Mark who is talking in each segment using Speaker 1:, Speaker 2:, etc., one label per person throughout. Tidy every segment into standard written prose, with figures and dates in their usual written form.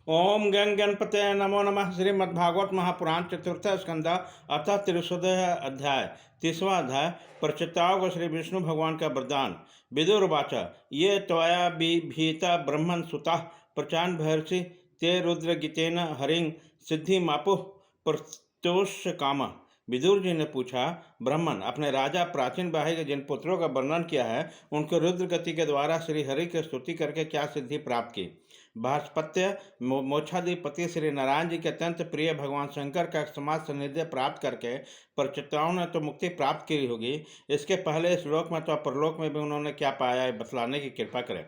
Speaker 1: ओम गण गणपते नमो नमः। श्रीमद्भागवत महापुराण चतुर्थ स्कंद अतः त्रिशोदय अध्याय 30वां अध्याय। प्रचिताओं को श्री विष्णु भगवान का वरदान। विदुरवाच ये त्वया बिभीता ब्रह्मन् सुतः प्रचान भर्षि ते रुद्र गीतेन हरिं सिद्धि मापुः प्रत्योष काम। विदुर जी ने पूछा, ब्राह्मण, अपने राजा प्राचीन बाही के जिन पुत्रों का वर्णन किया है उनको रुद्र गति के द्वारा श्री हरि की स्तुति करके क्या सिद्धि प्राप्त की? बृहस्पत्य मोक्षाधिपति श्री नारायण जी के अत्यंत प्रिय भगवान शंकर का समाज सानिध्य प्राप्त करके प्रचिताओं ने तो मुक्ति प्राप्त की होगी, इसके पहले इस लोक में तो परलोक में भी उन्होंने क्या पाया है बतलाने की कृपा करें।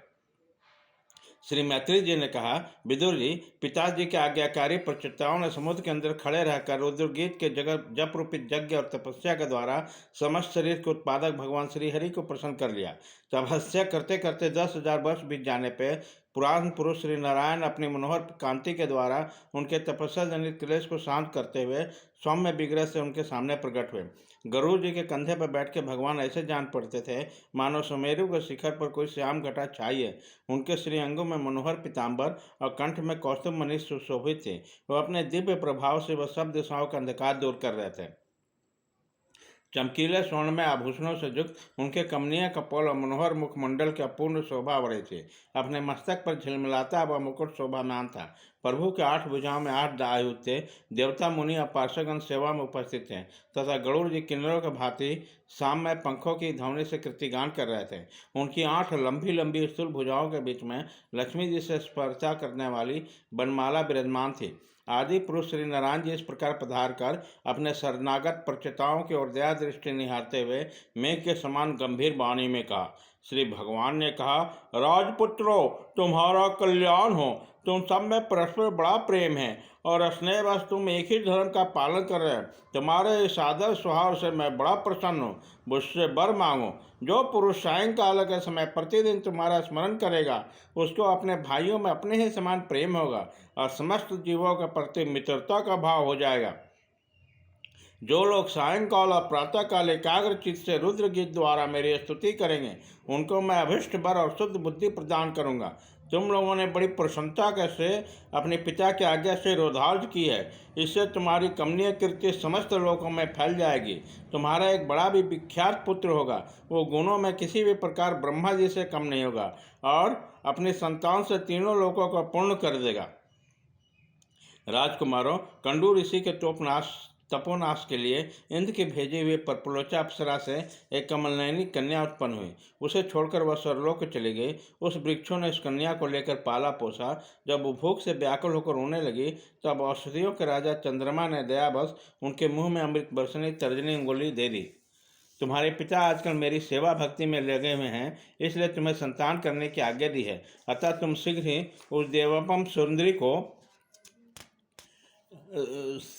Speaker 1: श्री मैत्री जी ने कहा, विदुर जी, पिताजी के आज्ञाकारी प्रचिताओं ने समुद्र के अंदर खड़े रहकर रुद्रगीत के जगत जप रूपित यज्ञ और तपस्या के द्वारा समस्त शरीर के उत्पादक भगवान श्री हरि को प्रसन्न कर लिया। तपस्या करते करते 10,000 वर्ष बीत जाने पर पुराण पुरुष श्री नारायण अपनी मनोहर कांति के द्वारा उनके तपस्या जनित क्लेश को शांत करते हुए सौम्य विग्रह से उनके सामने प्रकट हुए। गरुड़ जी के कंधे पर बैठ के भगवान ऐसे जान पड़ते थे मानो सुमेरु के शिखर पर कोई श्याम घटा छाई है। उनके श्री अंगों में मनोहर पीताम्बर और कंठ में कौस्तुभ मणि सुशोभित थे। वह अपने दिव्य प्रभाव से वह सब दिशाओं का अंधकार दूर कर रहे थे। चमकीले स्वर्ण में आभूषणों से युक्त उनके कमनीय कपोल और मनोहर मुखमंडल की अपूर्ण शोभा बढ़े थे। अपने मस्तक पर झिलमिलाता वह मुकुट शोभामान था। प्रभु के 8 भुजाओं में 8 आयुध थे। देवता मुनि और पार्षदगण सेवा में उपस्थित थे तथा गरुड़ जी किन्नरों के भांति शाम में पंखों की ध्वनि से कृतिगान कर रहे थे। उनकी 8 लंबी लंबी स्थूल भुजाओं के बीच में लक्ष्मी जी से स्पर्धा करने वाली बनमाला विराजमान थी। आदि पुरुष श्री नारायण जी इस प्रकार पधार कर अपने शरणागत प्रचिताओं की ओर दया दृष्टि निहारते हुए मेघ के समान गंभीर वाणी में कहा। श्री भगवान ने कहा, राजपुत्रों, तुम्हारा कल्याण हो। तुम सब में परस्पर बड़ा प्रेम है और स्नेहवश तुम एक ही धर्म का पालन कर रहे हैं। तुम्हारे इस आदर स्वभाव से मैं बड़ा प्रसन्न हूँ। मुझसे वर मांगो। जो पुरुष सायंकाल के समय प्रतिदिन तुम्हारा स्मरण करेगा उसको अपने भाइयों में अपने ही समान प्रेम होगा और समस्त जीवों के प्रति मित्रता का भाव हो जाएगा। जो लोग सायंकाल और प्रातःकाल एकाग्र चित्त से रुद्र गीत द्वारा मेरी स्तुति करेंगे उनको मैं अभिष्ट वर और शुद्ध बुद्धि प्रदान करूंगा। तुम लोगों ने बड़ी प्रसन्नता कैसे अपने पिता की आज्ञा से रोधार्ज की है। इससे तुम्हारी कमनीय कीर्ति समस्त लोकों में फैल जाएगी। तुम्हारा एक बड़ा भी विख्यात पुत्र होगा। वो गुणों में किसी भी प्रकार ब्रह्मा जी से कम नहीं होगा और अपनी संतान से तीनों लोकों को पूर्ण कर देगा। राजकुमारों, कंडू ऋषि के तपोनाश के लिए इंद्र के भेजे हुए परपुलोचा अप्सरा से एक कमलनयनी कन्या उत्पन्न हुई। उसे छोड़कर वह स्वर्लोक चली गई। उस वृक्षों ने इस कन्या को लेकर पाला पोसा। जब वो भूख से व्याकुल होकर रोने लगी तब औषधियों के राजा चंद्रमा ने दयावश उनके मुंह में अमृत बरसनी तर्जनी अंगुली दे दी। तुम्हारे पिता आजकल मेरी सेवा भक्ति में लगे हुए हैं, इसलिए तुम्हें संतान करने की आज्ञा दी है। अतः तुम शीघ्र ही उस देवोपम सुंदरी को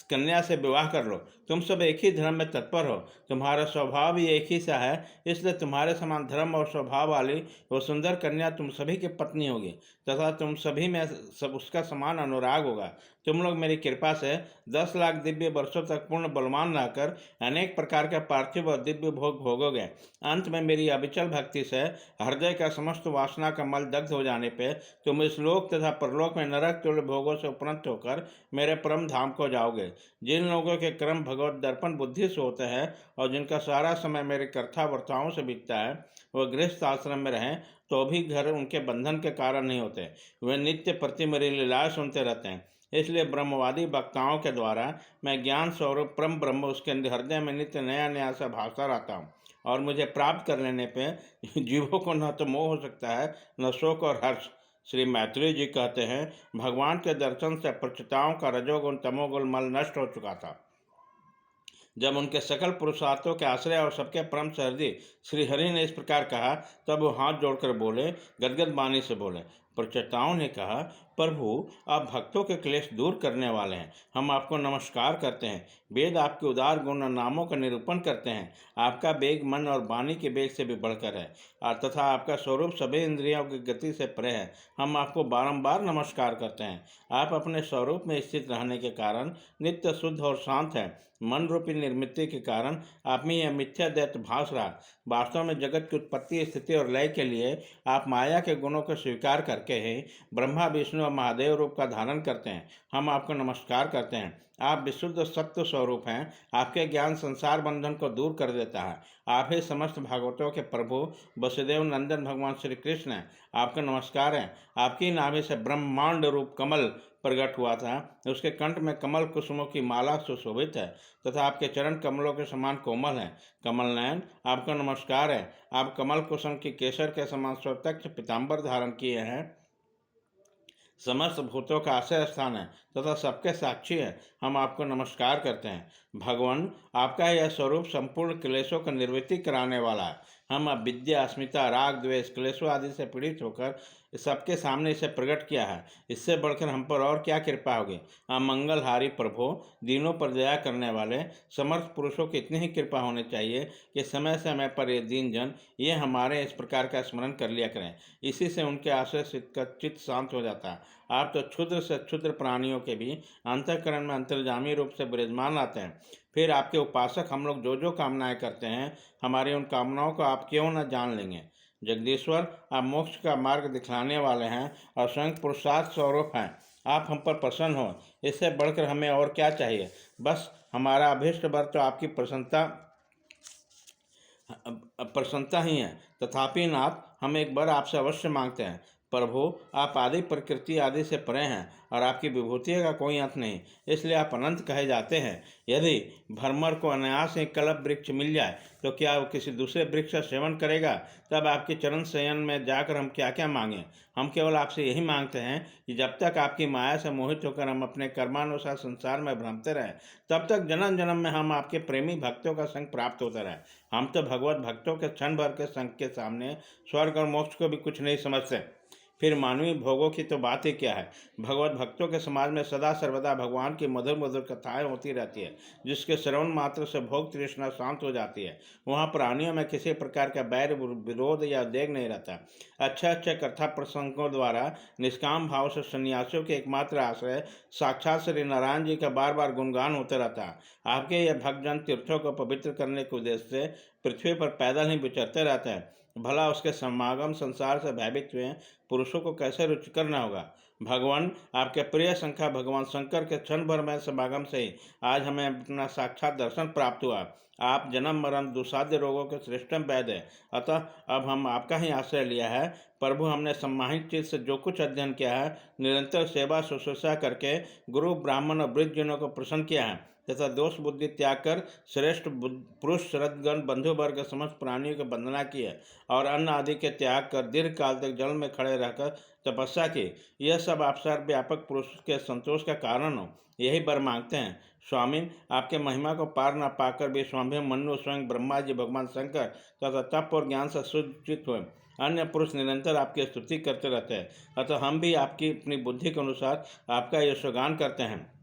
Speaker 1: कन्या से विवाह कर लो। तुम सब एक ही धर्म में तत्पर हो। तुम्हारा स्वभाव भी एक ही सा है, इसलिए तुम्हारे समान धर्म और स्वभाव वाली वो सुंदर कन्या तुम सभी की पत्नी होगी तथा तुम सभी में सब उसका समान अनुराग होगा। तुम लोग मेरी कृपा से 10 लाख दिव्य वर्षों तक पूर्ण बलवान रहकर अनेक प्रकार के पार्थिव और दिव्य भोग भोगोगे। अंत में मेरी अविचल भक्ति से हृदय का समस्त वासना का मल दग्ध हो जाने पर तुम इस लोक तथा परलोक में नरक तुल्य भोगों से उपरंत होकर मेरे परम धाम को जाओगे। जिन लोगों के कर्म भगवत दर्पण बुद्धि से होते हैं और जिनका सारा समय मेरे कर्ता वर्ताओं से बीतता है वह गृहस्थ आश्रम में रहें तो भी घर उनके बंधन के कारण नहीं होते। वे नित्य प्रति मेरी लीलाएं सुनते रहते हैं। इसलिए ब्रह्मवादी वक्ताओं के द्वारा मैं ज्ञान स्वरूप परम ब्रह्म उसके हृदय में नित्य नया नया सा भाषा रहता हूँ और मुझे प्राप्त कर लेने पर जीवों को न तो मोह हो सकता है न शोक और हर्ष। श्री मैत्री जी कहते हैं, भगवान के दर्शन से प्रचिताओं का रजोगुण तमोगुण मल नष्ट हो चुका था। जब उनके सकल पुरुषार्थों के आश्रय और सबके परम सहृदय श्री हरि ने इस प्रकार कहा तब वो हाथ जोड़कर बोले, गदगद वाणी से बोले। प्रचेताओं ने कहा, प्रभु, आप भक्तों के क्लेश दूर करने वाले हैं। हम आपको नमस्कार करते हैं। वेद आपके उदार गुण और नामों का निरूपण करते हैं। आपका वेग मन और वाणी के वेग से भी बढ़कर है तथा आपका स्वरूप सभी इंद्रियों की गति से परे है। हम आपको बारंबार नमस्कार करते हैं। आप अपने स्वरूप में स्थित रहने के कारण नित्य शुद्ध और शांत है। मन रूपी निर्मित के कारण आप में यह मिथ्या दैत्य भास रहा। वास्तव में जगत की उत्पत्ति स्थिति और लय के लिए आप माया के गुणों को स्वीकार करके करके ही ब्रह्मा विष्णु और महादेव रूप का धारण करते हैं। हम आपको नमस्कार करते हैं। आप विशुद्ध सत्य स्वरूप हैं। आपके ज्ञान संसार बंधन को दूर कर देता है। आप ही समस्त भागवतों के प्रभु वसुदेव नंदन भगवान श्री कृष्ण हैं। आपका नमस्कार है। आपकी नाभि से ब्रह्मांड रूप कमल प्रकट हुआ था। उसके कंठ में कमल कुसुमों की माला सुशोभित है तथा आपके चरण कमलों के समान कोमल हैं। कमल नयन, आपका नमस्कार है। आप कमल कुसुम की केसर के समान स्वतक्ष पीताम्बर धारण किए हैं। समस्त भूतों का आश्रय स्थान है तथा सबके साक्षी है। हम आपको नमस्कार करते हैं। भगवान, आपका यह स्वरूप संपूर्ण क्लेशों का निवृत्ति कराने वाला है। हम अविद्या, अस्मिता, राग, द्वेष, क्लेशों आदि से पीड़ित होकर सबके सामने इसे प्रकट किया है। इससे बढ़कर हम पर और क्या कृपा होगी। हम मंगलहारी प्रभु, दीनों पर दया करने वाले समर्थ पुरुषों की इतनी ही कृपा होनी चाहिए कि समय समय पर ये दीन जन ये हमारे इस प्रकार का स्मरण कर लिया करें। इसी से उनके आश्रय चित्त शांत हो जाता है। आप तो क्षुद्र से क्षुद्र प्राणियों के भी अंतःकरण में अंतर्जामी रूप से विराजमान आते हैं। फिर आपके उपासक हम लोग जो जो कामनाएं करते हैं, हमारी उन कामनाओं को आप क्यों न जान लेंगे। जगदीश्वर, आप मोक्ष का मार्ग दिखलाने वाले हैं और स्वयं पुरुषार्थ स्वरूप हैं। आप हम पर प्रसन्न हो, इससे बढ़कर हमें और क्या चाहिए। बस हमारा अभीष्ट वर तो आपकी प्रसन्नता ही है। तथापि नाथ, हम एक बार आपसे अवश्य मांगते हैं। प्रभु, आप आदि प्रकृति आदि से परे हैं और आपकी विभूतियों का कोई अंत नहीं, इसलिए आप अनंत कहे जाते हैं। यदि भ्रमर को अनायास ही कल्प वृक्ष मिल जाए तो क्या वो किसी दूसरे वृक्ष का सेवन करेगा। तब आपके चरण शयन में जाकर हम क्या क्या मांगें। हम केवल आपसे यही मांगते हैं कि जब तक आपकी माया से मोहित होकर हम अपने कर्मानुसार संसार में भ्रमते रहें, तब तक जन्म जन्म में हम आपके प्रेमी भक्तों का संग प्राप्त होता रहे। हम तो भगवत भक्तों के क्षण भर के संग के सामने स्वर्ग और मोक्ष को भी कुछ नहीं समझते, फिर मानवीय भोगों की तो बात ही क्या है। भगवत भक्तों के समाज में सदा सर्वदा भगवान की मधुर मधुर कथाएं होती रहती है, जिसके श्रवण मात्र से भोग तृष्णा शांत हो जाती है। वहाँ प्राणियों में किसी प्रकार का बैर विरोध या देग नहीं रहता। अच्छे अच्छे कथा प्रसंगों द्वारा निष्काम भाव से सन्यासियों के एकमात्र आश्रय साक्षात श्री नारायण जी का बार बार गुणगान होते रहता है। आपके ये भक्तजन तीर्थों को पवित्र करने के उद्देश्य से पृथ्वी पर पैदल ही विचरते रहते हैं। भला उसके समागम संसार से भयभीत हुए पुरुषों को कैसे रुचिकर न होगा। भगवान, आपके प्रिय संख्या भगवान शंकर के क्षण भर में समागम से ही आज हमें अपना साक्षात दर्शन प्राप्त हुआ। आप जन्म मरण दुसाध्य रोगों के श्रेष्ठतम वैद्य हैं, अतः अब हम आपका ही आश्रय लिया है। प्रभु, हमने सम्मानित चित्त से जो कुछ अध्ययन किया है, निरंतर सेवा शुश्रूषा करके गुरु ब्राह्मण और वृद्धजनों को प्रसन्न किया है तथा दोष बुद्धि त्याग कर श्रेष्ठ पुरुष श्रद्धगण बंधु वर्ग समस्त प्राणियों की वंदना की है और अन्न आदि के त्याग कर दीर्घ काल तक जल में खड़े रहकर तपस्या की। यह सब आप सर्वव्यापक पुरुष के संतोष का कारण हो, यही वर मांगते हैं। स्वामी, आपके महिमा को पार न पाकर भी स्वामी मनु स्वयं ब्रह्मा जी भगवान शंकर तथा तप और ज्ञान से सूचित हुए अन्य पुरुष निरंतर आपकी स्तुति करते रहते हैं, अतः हम भी आपकी अपनी बुद्धि के अनुसार आपका यशोगान करते हैं।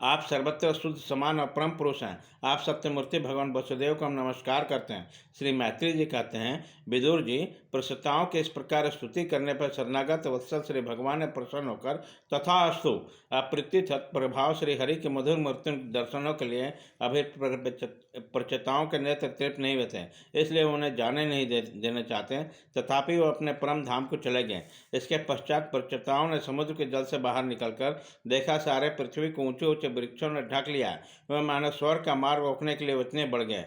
Speaker 1: आप सर्वत्र शुद्ध समान और परम पुरुष हैं। आप सत्यमूर्ति भगवान वसुदेव को हम नमस्कार करते हैं। श्री मैत्री जी कहते हैं, विदुर जी, प्रसुताओं के इस प्रकार स्तुति करने पर शरणागत वत्सल श्री भगवान ने प्रसन्न होकर तथास्तु अप्रति प्रभाव श्री हरि के मधुर मूर्ति दर्शनों के लिए अभी प्रचेताओं के नेत्र तृप्त नहीं हुए थे, इसलिए उन्हें जाने नहीं देना चाहते, तथापि वो अपने परम धाम को चले गए। इसके पश्चात प्रचेताओं ने समुद्र के जल से बाहर निकलकर देखा सारे पृथ्वी को ऊंचे ऊंचे वृक्षों ने ढक लिया। वह मानव स्वर्ग का मार्ग रोकने के लिए इतने बढ़ गए।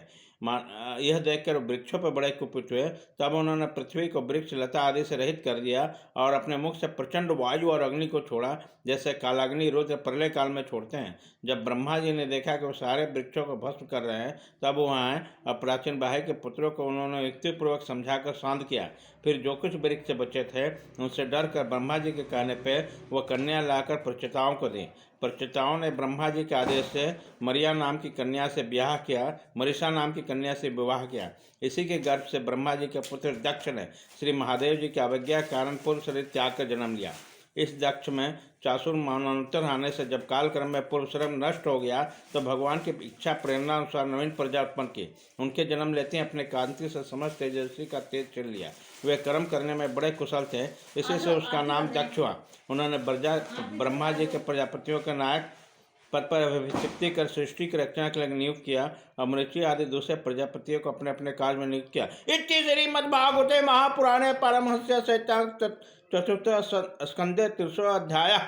Speaker 1: यह देखकर वृक्षों पर बड़े कुपित हुए। तब उन्होंने पृथ्वी को वृक्ष लता आदि से रहित कर दिया और अपने मुख से प्रचंड वायु और अग्नि को छोड़ा, जैसे कालाग्नि रुद्र प्रलय काल में छोड़ते हैं। जब ब्रह्मा जी ने देखा कि वो सारे वृक्षों को भस्म कर रहे हैं, तब वहाँ आए। प्राचीन भाई के पुत्रों को उन्होंने युक्तिपूर्वक समझाकर शांत किया। फिर जो कुछ वृक्ष बचे थे उनसे डर कर ब्रह्मा जी के कहने पर वह कन्या लाकर प्रचेताओं को दी। प्रचेताओं ने ब्रह्मा जी के आदेश से मरिया नाम की कन्या से ब्याह किया, मरीषा नाम की कन्या से विवाह किया। इसी के गर्भ से ब्रह्मा जी के पुत्र दक्ष ने श्री महादेव जी की अवज्ञा के कारण पूर्व शरीर त्याग कर जन्म लिया। इस दक्ष में चासुर मानवांतर आने से जब कालक्रम में पूर्व शरीर नष्ट हो गया तो भगवान की इच्छा प्रेरणा अनुसार नवीन प्रजा उत्पन्न की। उनके जन्म लेते हैं अपने कांति से समस्त तेजस्वी का तेज छिन लिया। वे कर्म करने में बड़े कुशल थे, इसी से उसका नाम दक्ष हुआ। उन्होंने ब्रह्मा जी के प्रजापतियों के नायक पद पर अभिषिक्ति कर सृष्टि की रचना के लिए नियुक्त किया और मृत्यु आदि दूसरे प्रजापतियों को अपने अपने कार्य में नियुक्त किया। इति श्रीमद्भागवते महापुराणे पारमहंस्य संहितायां चतुर्थ स्कंदे 30वां अध्याय।